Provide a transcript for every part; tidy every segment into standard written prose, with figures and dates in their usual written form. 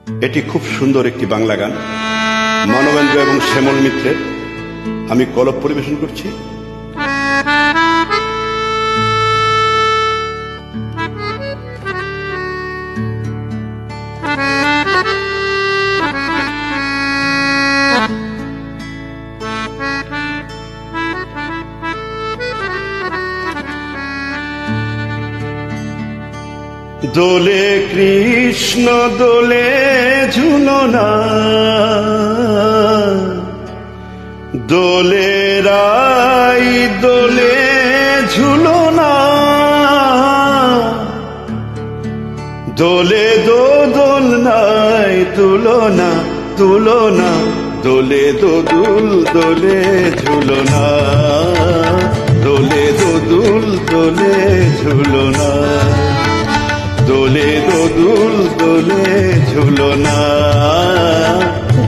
এটি খুব সুন্দর একটি বাংলা গান, মানবেন্দ্র এবং শ্যামল মিত্রের। আমি কলপ পরিবেশন করছি। দোলে কৃষ্ণ দোলে ঝুলনা, দোলে রাই দোলে ঝুলনা, দোলে দোদল নাই তুলনা তুলনা, দোলে দোদুল দোলে ঝুলনা, দোলে দোদুল দোলে ঝুলনা, দোলে দোদুল দোলে ঝুলনা,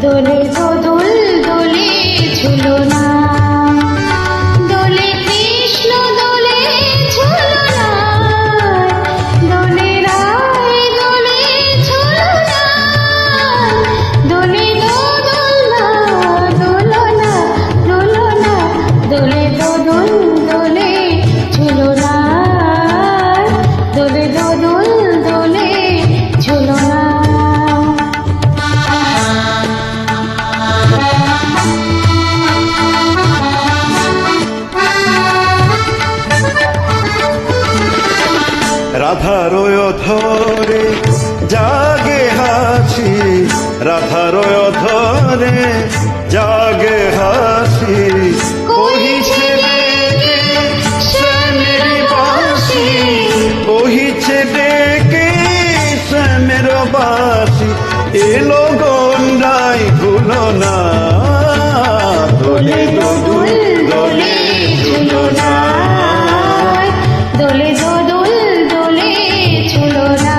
দোলে দোদুল দোলে ঝুলনা, দোলে কৃষ্ণ দোলে ঝুলনা, দোলে রাই দোলে ঝুলনা, দোলে দোদুল দোলনা দোলনা, দোলে দোদুল দোলে ঝুলনা, দোলে দোদুল দোলে ঝুলনা। রাধার ধরে জাগে হাসি, রাধার ধরে জাগে হাসি, কহিছে ডেকে শ্যামের বাসি, কহিছে ডেকে শ্যামের বাসি, এলো গন্ডাই ভুলো না, দোলে দোদুল দোলে ঝুলনা, দোলে দোদুল দোলে ঝুলনা,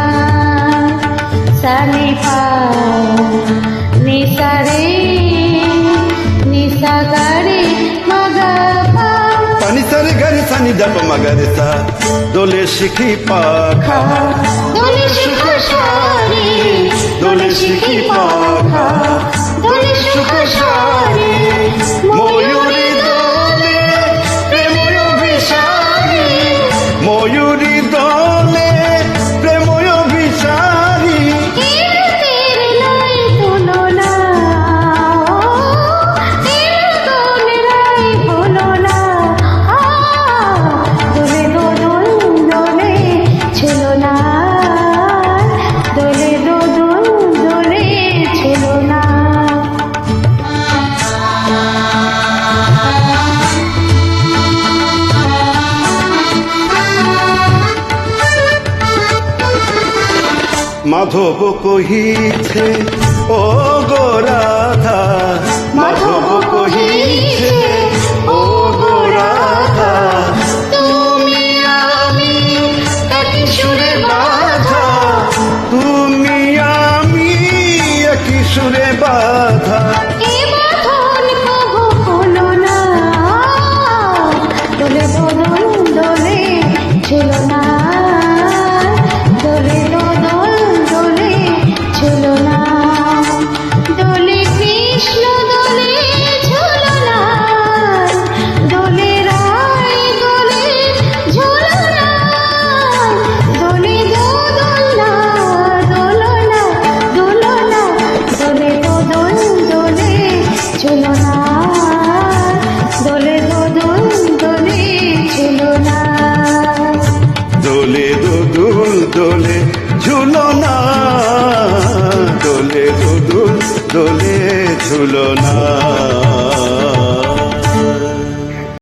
সানি পা নিসা রে নিসা গারে মাগা পা, পানি সারে গারে সানি জাপ মাগারে সা, দোলে শিখি পাখা, দোলে সুখ সারি, দোলে শিখি পাখা, দোলে সুখ সারি, ময়ূরী দোলে প্রেময় অভিসারী, ময়ূরী দোলে প্রেময় অভিসারী, এর নাই তুলনা, এর কোন রাই তুলনা, দোলে দোদুল দোলে ঝুলনা, দোলে দোদুল দোলে ঝুলনা। মাধব কহিছে ও গো রাধা, মাধব কহিছে ও গো রাধা, তুমি আমি একই সুরে বাধা, তুমি আমি একই সুরে বাধা, এ বাঁধন কবু খুলো না, দোলে দোদুল দোলে ঝুলনা, দোলে দোদুল দোলে ঝুলনা, দোলে কৃষ্ণ দোলে ঝুলনা, দোলে রাই দোলে ঝুলনা, দোলে দোদুল দোলনা দোলনা, দোলে দোদুল দোলে ঝুলনা, দোলে দোদুল দোলে ঝুলনা, দোলে দোদুল দোলে ঝুলনা, দোলে দোদুল দোলে ঝুলনা।